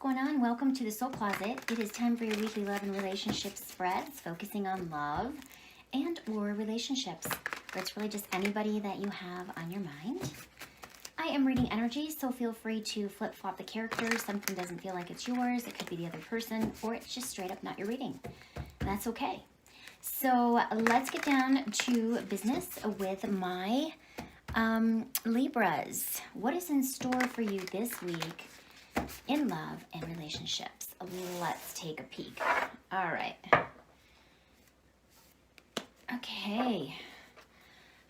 going on? Welcome to the Soul Closet. It is time for your weekly love and relationship spreads, focusing on love and or relationships. Or it's really just anybody that you have on your mind. I am reading energy, so feel free to flip-flop the characters. Something doesn't feel like it's yours. It could be the other person, or it's just straight up not your reading. That's okay. So let's get down to business with my Libras. What is in store for you this week in love and relationships? Let's take a peek. All right. Okay.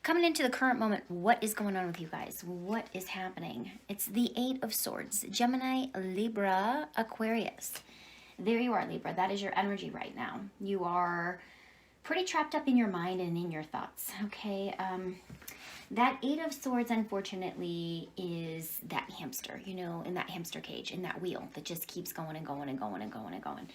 Coming into the current moment, what is going on with you guys? What is happening? It's the Eight of Swords. Gemini, Libra, Aquarius. There you are, Libra. That is your energy right now. You are pretty trapped up in your mind and in your thoughts, okay? That Eight of Swords, unfortunately, is that hamster, you know, in that hamster cage, in that wheel that just keeps going and going and going and going and going.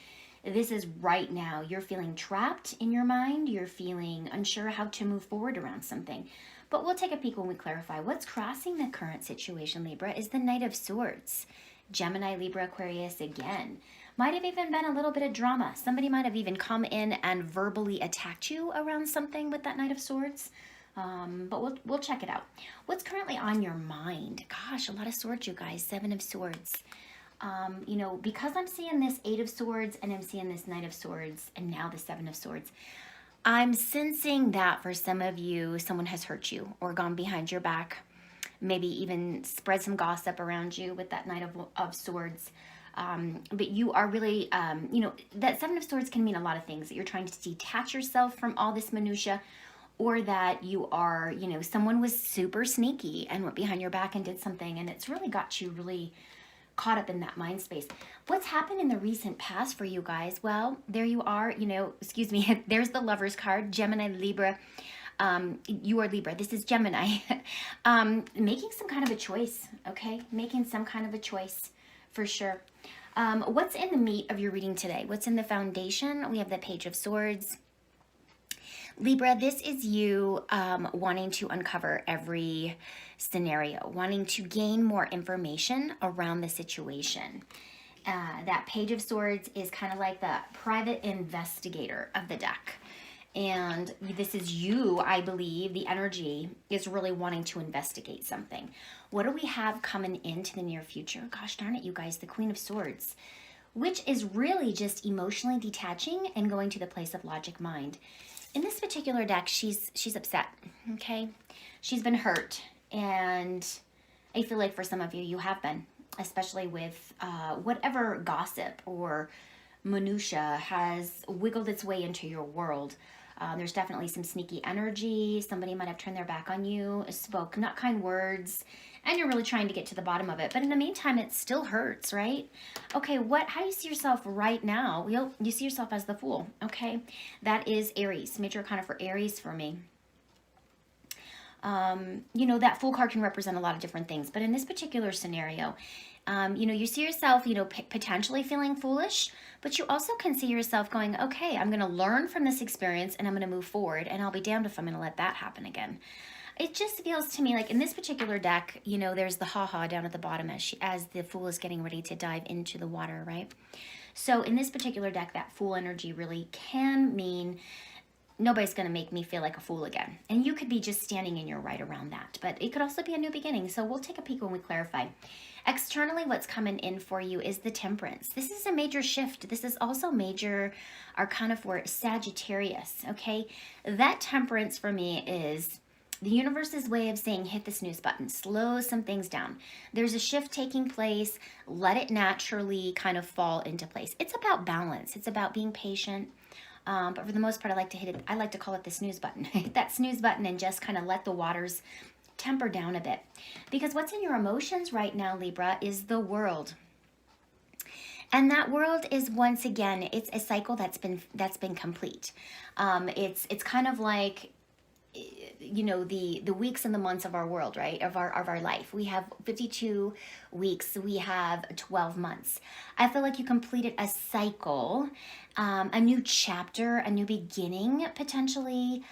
This is right now, you're feeling trapped in your mind. You're feeling unsure how to move forward around something. But we'll take a peek when we clarify. What's crossing the current situation, Libra, is the Knight of Swords. Gemini, Libra, Aquarius again. Might have even been a little bit of drama. Somebody might have even come in and verbally attacked you around something with that Knight of Swords. But we'll check it out. What's currently on your mind? Gosh, a lot of swords, you guys. Seven of Swords. You know, because I'm seeing this Eight of Swords and I'm seeing this Knight of Swords and now the Seven of Swords, I'm sensing that for some of you, someone has hurt you or gone behind your back, maybe even spread some gossip around you with that Knight of Swords. But you are really, you know, that Seven of Swords can mean a lot of things, that you're trying to detach yourself from all this minutia, or that you are, you know, someone was super sneaky and went behind your back and did something, and it's really got you really caught up in that mind space. What's happened in the recent past for you guys? Well, there you are, you know, excuse me, there's the Lover's card, Gemini, Libra. You are Libra. This is Gemini. Making some kind of a choice, okay? Making some kind of a choice for sure. What's in the meat of your reading today? What's in the foundation? We have the Page of Swords. Libra, this is you wanting to uncover every scenario, wanting to gain more information around the situation. That Page of Swords is kind of like the private investigator of the deck. And this is you, I believe, the energy is really wanting to investigate something. What do we have coming into the near future? Gosh darn it, you guys, the Queen of Swords, which is really just emotionally detaching and going to the place of logic mind. In this particular deck, she's upset, okay? She's been hurt, and I feel like for some of you, you have been, especially with whatever gossip or minutia has wiggled its way into your world. There's definitely some sneaky energy. Somebody might have turned their back on you, spoke not kind words, and you're really trying to get to the bottom of it. But in the meantime, it still hurts, right? Okay, how do you see yourself right now? You see yourself as the Fool, okay? That is Aries, major arcana for Aries for me. You know, that Fool card can represent a lot of different things. But in this particular scenario, you know, you see yourself, you know, potentially feeling foolish, but you also can see yourself going, okay, I'm going to learn from this experience and I'm going to move forward, and I'll be damned if I'm going to let that happen again. It just feels to me like in this particular deck, you know, there's the ha-ha down at the bottom as the Fool is getting ready to dive into the water, right? So in this particular deck, that Fool energy really can mean nobody's going to make me feel like a fool again. And you could be just standing in your right around that. But it could also be a new beginning. So we'll take a peek when we clarify. Externally, what's coming in for you is the Temperance. This is a major shift. This is also major arcana for Sagittarius, okay? That Temperance for me is the universe's way of saying hit the snooze button, slow some things down. There's a shift taking place. Let it naturally kind of fall into place. It's about balance. It's about being patient. But for the most part, I like to hit it. I like to call it the snooze button. Hit that snooze button and just kind of let the waters temper down a bit. Because what's in your emotions right now, Libra, is the World. And that World is, once again, it's a cycle that's been complete. It's kind of like, you know, the weeks and the months of our world, right? Of our life. We have 52 weeks. We have 12 months. I feel like you completed a cycle, a new chapter, a new beginning potentially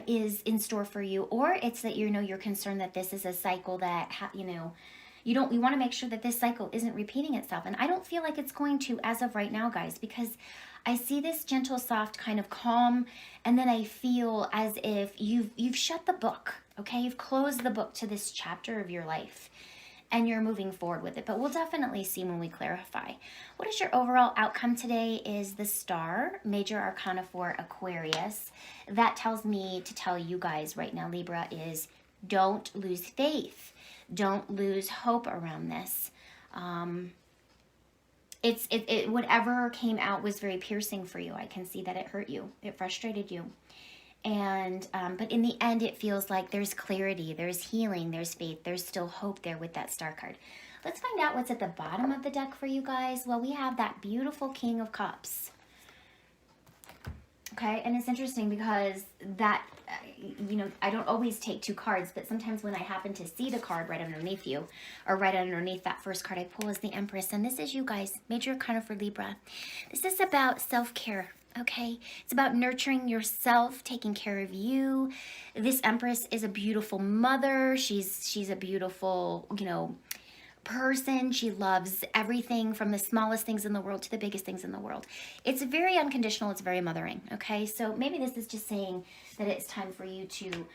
is in store for you. Or it's that, you know, you're concerned that this is a cycle that, you know, You want to make sure that this cycle isn't repeating itself. And I don't feel like it's going to as of right now, guys, because I see this gentle, soft kind of calm, and then I feel as if you've shut the book, okay? You've closed the book to this chapter of your life, and you're moving forward with it. But we'll definitely see when we clarify. What is your overall outcome today is the Star, Major Arcana for Aquarius. That tells me to tell you guys right now, Libra, is don't lose faith. Don't lose hope around this. Whatever came out was very piercing for you. I can see that it hurt you. It frustrated you. And but in the end, it feels like there's clarity, there's healing, there's faith, there's still hope there with that Star card. Let's find out what's at the bottom of the deck for you guys. Well, we have that beautiful King of Cups. Okay, and it's interesting because that, I don't always take two cards, but sometimes when I happen to see the card right underneath you, or right underneath that first card I pull is the Empress, and this is you guys, Major Arcana for Libra. This is about self-care, okay? It's about nurturing yourself, taking care of you. This Empress is a beautiful mother. She's a beautiful, person. She loves everything from the smallest things in the world to the biggest things in the world. It's very unconditional. It's very mothering. Okay. So maybe this is just saying that it's time for you to,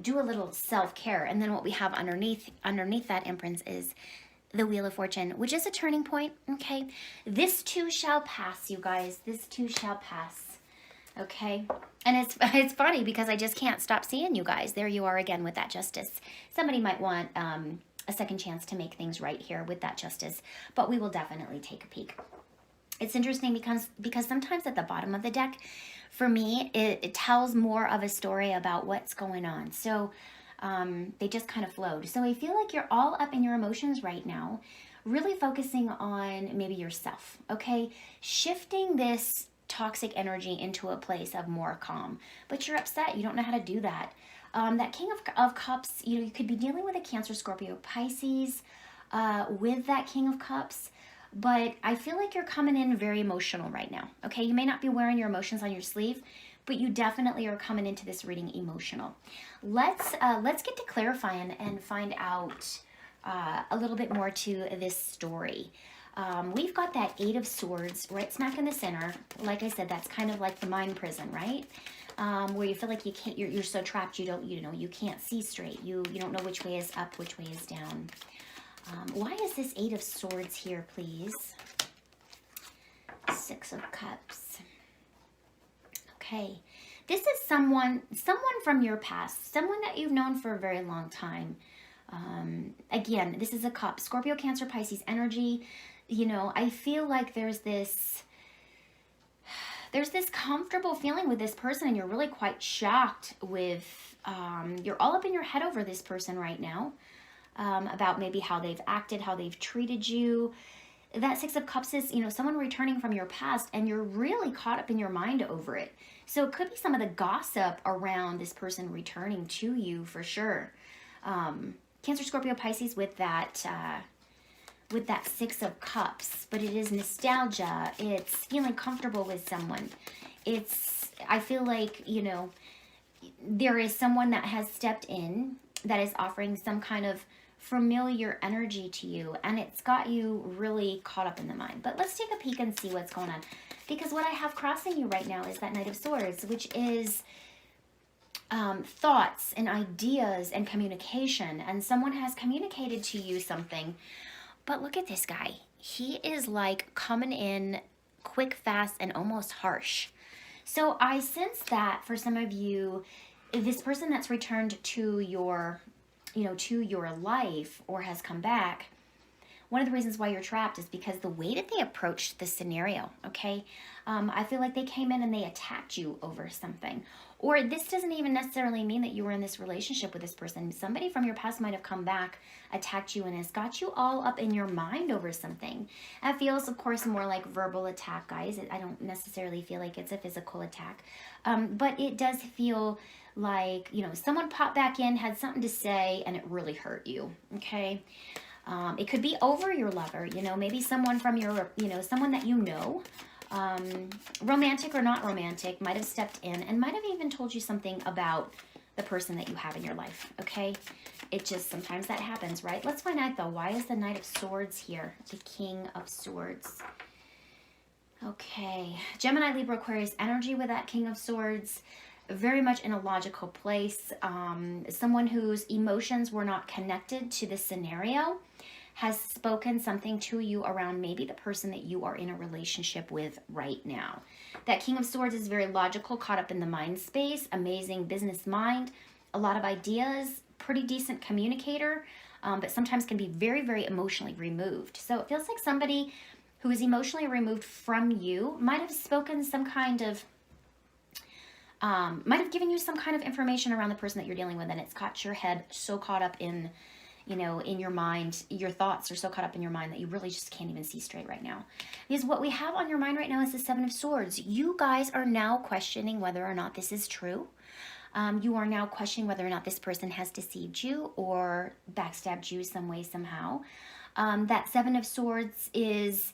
do a little self-care. And then what we have underneath that Empress is the Wheel of Fortune, which is a turning point. Okay. This too shall pass, you guys. This too shall pass. Okay. And it's funny because I just can't stop seeing you guys. There you are again with that Justice. Somebody might want, a second chance to make things right here with that Justice, but we will definitely take a peek. It's interesting because sometimes at the bottom of the deck, for me, it tells more of a story about what's going on. So they just kind of flowed. So I feel like you're all up in your emotions right now, really focusing on maybe yourself, okay? Shifting this toxic energy into a place of more calm, but you're upset. You don't know how to do that. That King of Cups, you could be dealing with a Cancer, Scorpio, Pisces with that King of Cups, but I feel like you're coming in very emotional right now, okay? You may not be wearing your emotions on your sleeve, but you definitely are coming into this reading emotional. Let's get to clarifying and find out a little bit more to this story. We've got that Eight of Swords right smack in the center. Like I said, that's kind of like the mind prison, right? Where you feel like you can't, you're so trapped, you can't see straight. You don't know which way is up, which way is down. Why is this Eight of Swords here, please? Six of Cups. Okay. This is someone from your past, someone that you've known for a very long time. Again, this is a cup, Scorpio, Cancer, Pisces energy. I feel like there's this comfortable feeling with this person, and you're really quite shocked with, you're all up in your head over this person right now, about maybe how they've acted, how they've treated you. That Six of Cups is, someone returning from your past, and you're really caught up in your mind over it. So it could be some of the gossip around this person returning to you for sure. Cancer, Scorpio, Pisces with that Six of Cups, but it is nostalgia. It's feeling comfortable with someone. I feel like, there is someone that has stepped in that is offering some kind of familiar energy to you, and it's got you really caught up in the mind. But let's take a peek and see what's going on, because what I have crossing you right now is that Knight of Swords, which is thoughts and ideas and communication, and someone has communicated to you something. But look at this guy. He is like coming in quick, fast, and almost harsh. So I sense that for some of you, this person that's returned to your, to your life or has come back, one of the reasons why you're trapped is because the way that they approached the scenario, okay? I feel like they came in and they attacked you over something. Or this doesn't even necessarily mean that you were in this relationship with this person. Somebody from your past might have come back, attacked you, and has got you all up in your mind over something. It feels, of course, more like verbal attack, guys. I don't necessarily feel like it's a physical attack. But it does feel like, someone popped back in, had something to say, and it really hurt you, okay? It could be over your lover, maybe someone from your, someone that romantic or not romantic, might have stepped in and might have even told you something about the person that you have in your life, okay? It just, sometimes that happens, right? Let's find out, though. Why is the Knight of Swords here? The King of Swords. Okay. Gemini, Libra, Aquarius energy with that King of Swords. Very much in a logical place. Someone whose emotions were not connected to the scenario has spoken something to you around maybe the person that you are in a relationship with right now. That King of Swords is very logical, caught up in the mind space, amazing business mind, a lot of ideas, pretty decent communicator, but sometimes can be very, very emotionally removed. So it feels like somebody who is emotionally removed from you might have spoken some kind of, might have given you some kind of information around the person that you're dealing with, and it's caught your head so caught up in, you know, in your mind, your thoughts are so caught up in your mind that you really just can't even see straight right now. Because what we have on your mind right now is the Seven of Swords. You guys are now questioning whether or not this is true. You are now questioning whether or not this person has deceived you or backstabbed you some way, somehow. That Seven of Swords is,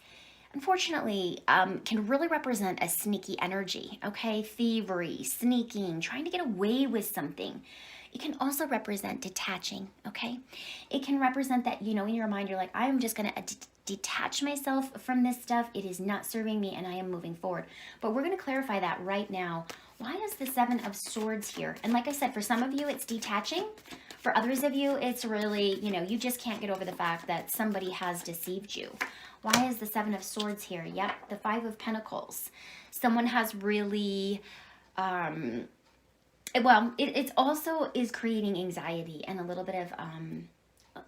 unfortunately, can really represent a sneaky energy, okay? Thievery, sneaking, trying to get away with something. It can also represent detaching, okay? It can represent that, you know, in your mind, you're like, I'm just going to detach myself from this stuff. It is not serving me, and I am moving forward. But we're going to clarify that right now. Why is the Seven of Swords here? And like I said, for some of you, it's detaching. For others of you, it's really, you know, you just can't get over the fact that somebody has deceived you. Why is the Seven of Swords here? Yep, the Five of Pentacles. Someone has really... well, it also is creating anxiety and a little bit of,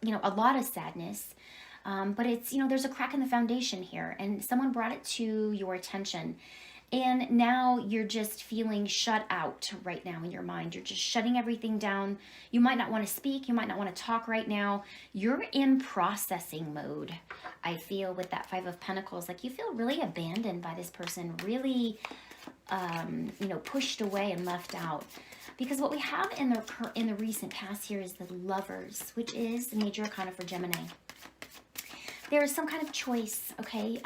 you know, a lot of sadness. But it's, you know, there's a crack in the foundation here, and someone brought it to your attention. And now you're just feeling shut out right now in your mind. You're just shutting everything down. You might not want to speak. You might not want to talk right now. You're in processing mode, I feel, with that Five of Pentacles. Like, you feel really abandoned by this person, really, you know, pushed away and left out. Because what we have in the recent past here is the Lovers, which is the major arcana for Gemini. There is some kind of choice, okay?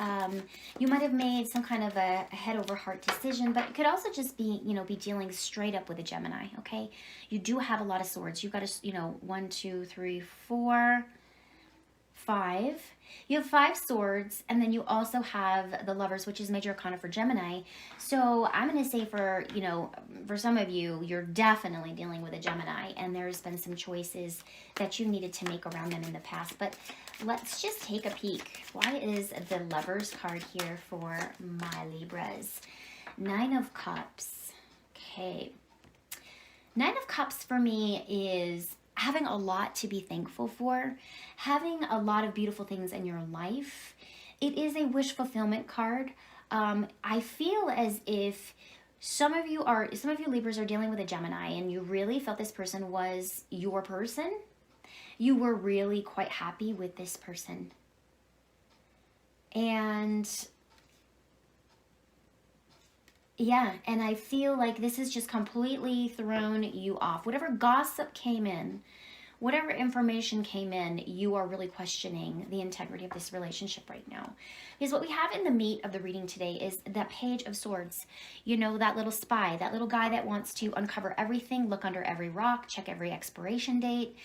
You might have made some kind of a head over heart decision, but it could also just be, you know, be dealing straight up with a Gemini, okay? You do have a lot of swords. You've got, you know, 1, 2, 3, 4, 5. You have 5 swords, and then you also have the Lovers, which is major arcana for Gemini. So I'm going to say for, you know, for some of you, you're definitely dealing with a Gemini, and there's been some choices that you needed to make around them in the past. But let's just take a peek. Why is the Lovers card here for my Libras? 9 of Cups. Okay. 9 of Cups for me is having a lot to be thankful for, having a lot of beautiful things in your life. It is a wish fulfillment card. I feel as if some of you Libras are dealing with a Gemini, and you really felt this person was your person. You were really quite happy with this person. And yeah, and I feel like this has just completely thrown you off. Whatever gossip came in, whatever information came in, you are really questioning the integrity of this relationship right now. Because what we have in the meat of the reading today is that Page of Swords. You know, that little spy, that little guy that wants to uncover everything, look under every rock, check every expiration date,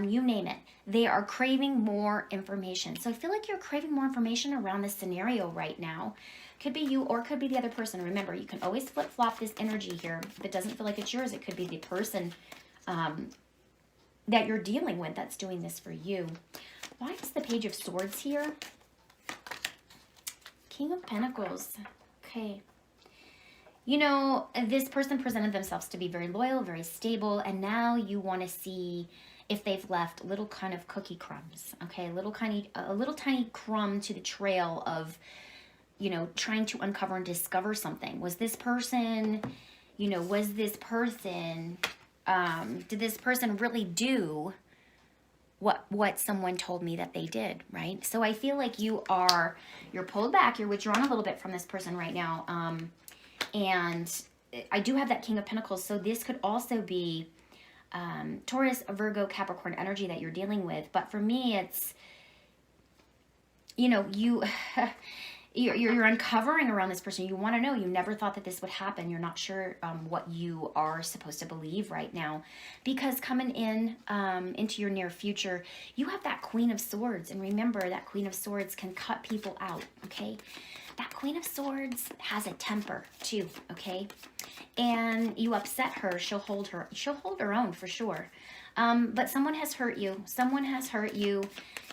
you name it. They are craving more information. So I feel like you're craving more information around this scenario right now. Could be you or could be the other person. Remember, you can always flip-flop this energy here. If it doesn't feel like it's yours, it could be the person that you're dealing with that's doing this for you. Why is the Page of Swords here? King of Pentacles. Okay. You know, this person presented themselves to be very loyal, very stable, and now you want to see if they've left little kind of cookie crumbs. Okay, a little tiny crumb to the trail of, you know, trying to uncover and discover something. Was this person, you know, did this person really do what someone told me that they did, right? So I feel like you're pulled back, you're withdrawn a little bit from this person right now. And I do have that King of Pentacles, so this could also be Taurus, Virgo, Capricorn energy that you're dealing with. But for me, it's, you know, you're uncovering around this person. You want to know. You never thought that this would happen. You're not sure what you are supposed to believe right now, because coming in into your near future, you have that Queen of Swords, and remember that Queen of Swords can cut people out. Okay, that Queen of Swords has a temper too. Okay, and you upset her, she'll hold her own for sure. But someone has hurt you. Someone has hurt you,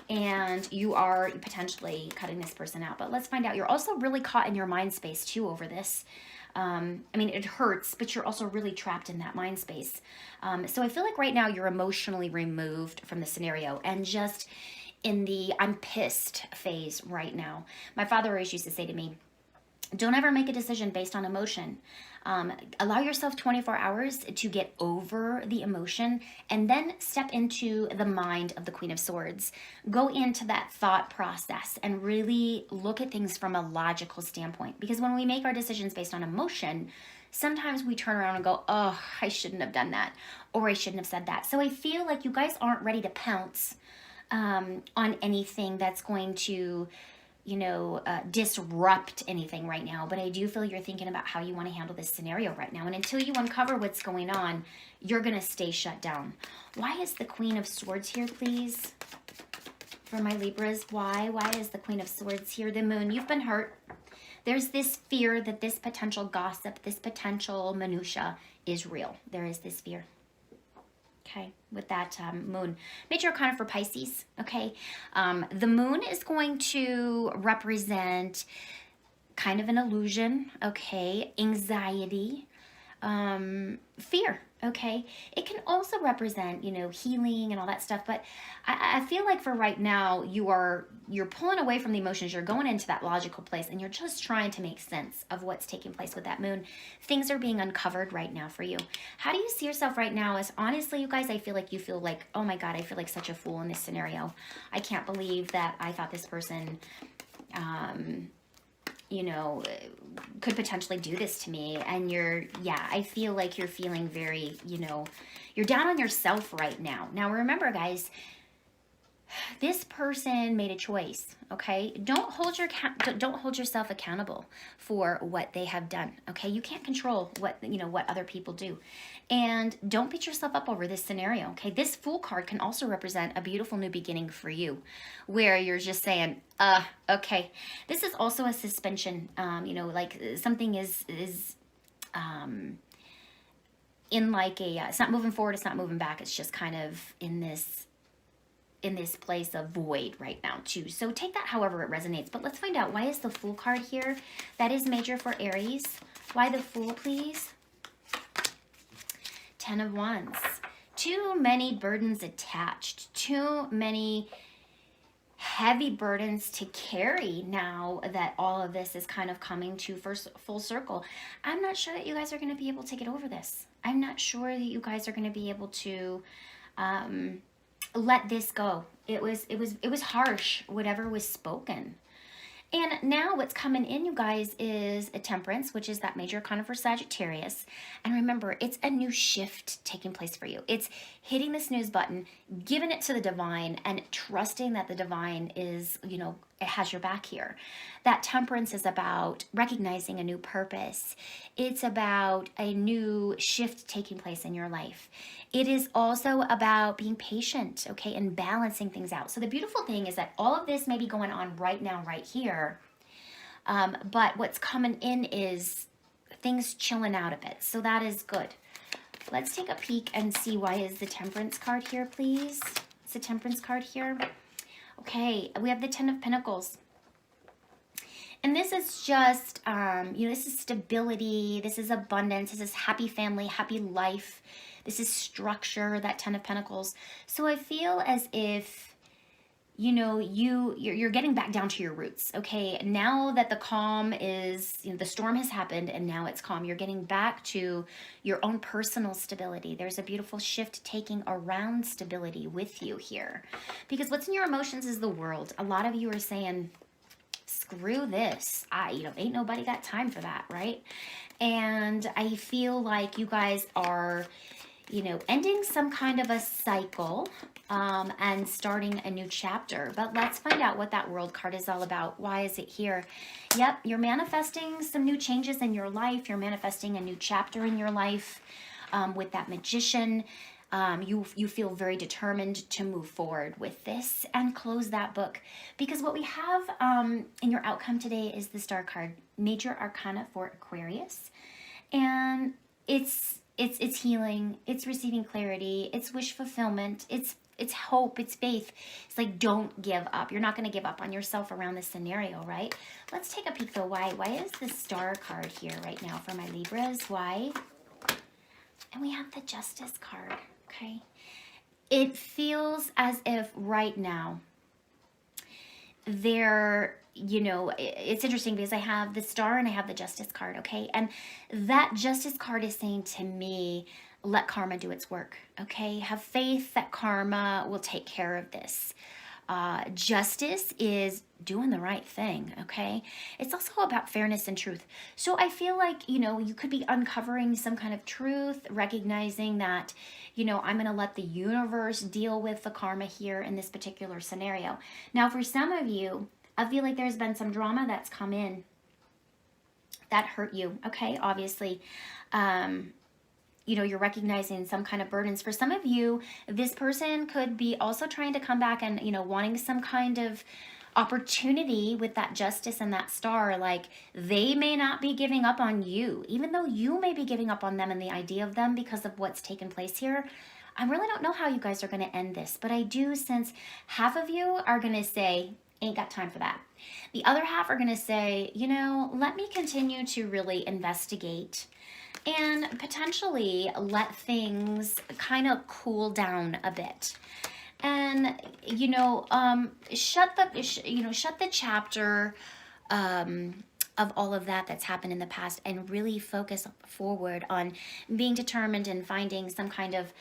and you are potentially cutting this person out. But let's find out. You're also really caught in your mind space too over this. I mean, it hurts, but you're also really trapped in that mind space. So I feel like right now you're emotionally removed from the scenario and just in the I'm pissed phase right now. My father always used to say to me, don't ever make a decision based on emotion. Allow yourself 24 hours to get over the emotion and then step into the mind of the Queen of Swords. Go into that thought process and really look at things from a logical standpoint. Because when we make our decisions based on emotion, sometimes we turn around and go, oh, I shouldn't have done that, or I shouldn't have said that. So I feel like you guys aren't ready to pounce on anything that's going to disrupt anything right now. But I do feel you're thinking about how you want to handle this scenario right now. And until you uncover what's going on, you're going to stay shut down. Why is the Queen of Swords here, please? For my Libras, why? Why is the Queen of Swords here? The Moon, you've been hurt. There's this fear that this potential gossip, this potential minutia is real. There is this fear. Okay, with that moon. Major Arcana for Pisces, okay? The moon is going to represent kind of an illusion, okay? Anxiety, fear, okay? It can also represent, healing and all that stuff, but I feel like for right now, you're pulling away from the emotions, you're going into that logical place, and you're just trying to make sense of what's taking place with that moon. Things are being uncovered right now for you. How do you see yourself right now? As honestly, you guys, I feel like, oh my God, I feel like such a fool in this scenario. I can't believe that I thought this person, could potentially do this to me. And I feel like you're feeling very, you're down on yourself right now. Now, remember, guys, this person made a choice, okay? Don't hold yourself accountable for what they have done, okay? You can't control what other people do. And don't beat yourself up over this scenario, okay? This Fool card can also represent a beautiful new beginning for you, where you're just saying, okay. This is also a suspension, like something is in like it's not moving forward, it's not moving back, it's just kind of in this place of void right now too. So take that however it resonates. But let's find out, why is the Fool card here? That is major for Aries. Why the Fool, please? 10 of Wands. Too many burdens attached. Too many heavy burdens to carry now that all of this is kind of coming to full circle. I'm not sure that you guys are going to be able to get over this. I'm not sure that you guys are going to be able to let this go. It was harsh, whatever was spoken. And now what's coming in, you guys, is a Temperance, which is that major arcana for Sagittarius. And remember, it's a new shift taking place for you. It's hitting the snooze button, giving it to the divine, and trusting that the divine is, it has your back here. That Temperance is about recognizing a new purpose. It's about a new shift taking place in your life. It is also about being patient, okay, and balancing things out. So the beautiful thing is that all of this may be going on right now, right here, but what's coming in is things chilling out a bit. So that is good. Let's take a peek and see, why is the Temperance card here, please? It's the Temperance card here. Okay, we have the 10 of Pentacles. And this is just, this is stability, this is abundance, this is happy family, happy life. This is structure, that 10 of Pentacles. So I feel as if, you're getting back down to your roots, okay? Now that the calm is, the storm has happened and now it's calm, you're getting back to your own personal stability. There's a beautiful shift taking around stability with you here. Because what's in your emotions is the world. A lot of you are saying, screw this. Ain't nobody got time for that, right? And I feel like you guys are, you know, ending some kind of a cycle and starting a new chapter. But let's find out what that World card is all about. Why is it here? Yep, you're manifesting some new changes in your life. You're manifesting a new chapter in your life with that Magician. You feel very determined to move forward with this and close that book, because what we have in your outcome today is the Star card, Major Arcana for Aquarius, and it's healing, it's receiving clarity, it's wish fulfillment, it's hope, it's faith. It's like, don't give up. You're not going to give up on yourself around this scenario, right? Let's take a peek though. Why is the Star card here right now for my Libras? Why? And we have the Justice card. Okay, it feels as if right now there, you know, it's interesting because I have the Star and I have the Justice card, okay? And that Justice card is saying to me, let karma do its work, okay? Have faith that karma will take care of this. Justice is doing the right thing, okay? It's also about fairness and truth. So I feel like, you know, you could be uncovering some kind of truth, recognizing that, you know, I'm going to let the universe deal with the karma here in this particular scenario. Now, for some of you, I feel like there's been some drama that's come in that hurt you, okay? Obviously, you know, you're recognizing some kind of burdens. For some of you, this person could be also trying to come back and, you know, wanting some kind of opportunity with that Justice and that Star. Like, they may not be giving up on you, even though you may be giving up on them and the idea of them because of what's taken place here. I really don't know how you guys are going to end this, but I do sense half of you are going to say, ain't got time for that. The other half are going to say, you know, let me continue to really investigate and potentially let things kind of cool down a bit. And, you know, shut the chapter of all of that that's happened in the past and really focus forward on being determined and finding some kind of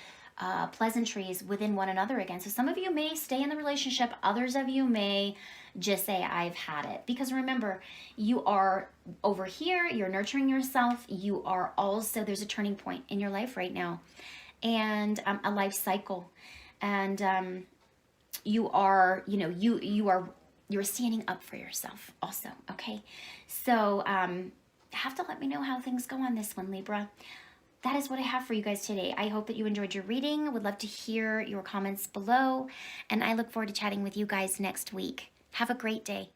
pleasantries within one another again. So some of you may stay in the relationship. Others of you may just say, I've had it. Because remember, you are over here, you're nurturing yourself. You are also, there's a turning point in your life right now and a life cycle. And you are, you know, you're standing up for yourself also, okay? So have to let me know how things go on this one, Libra. That is what I have for you guys today. I hope that you enjoyed your reading. Would love to hear your comments below. And I look forward to chatting with you guys next week. Have a great day.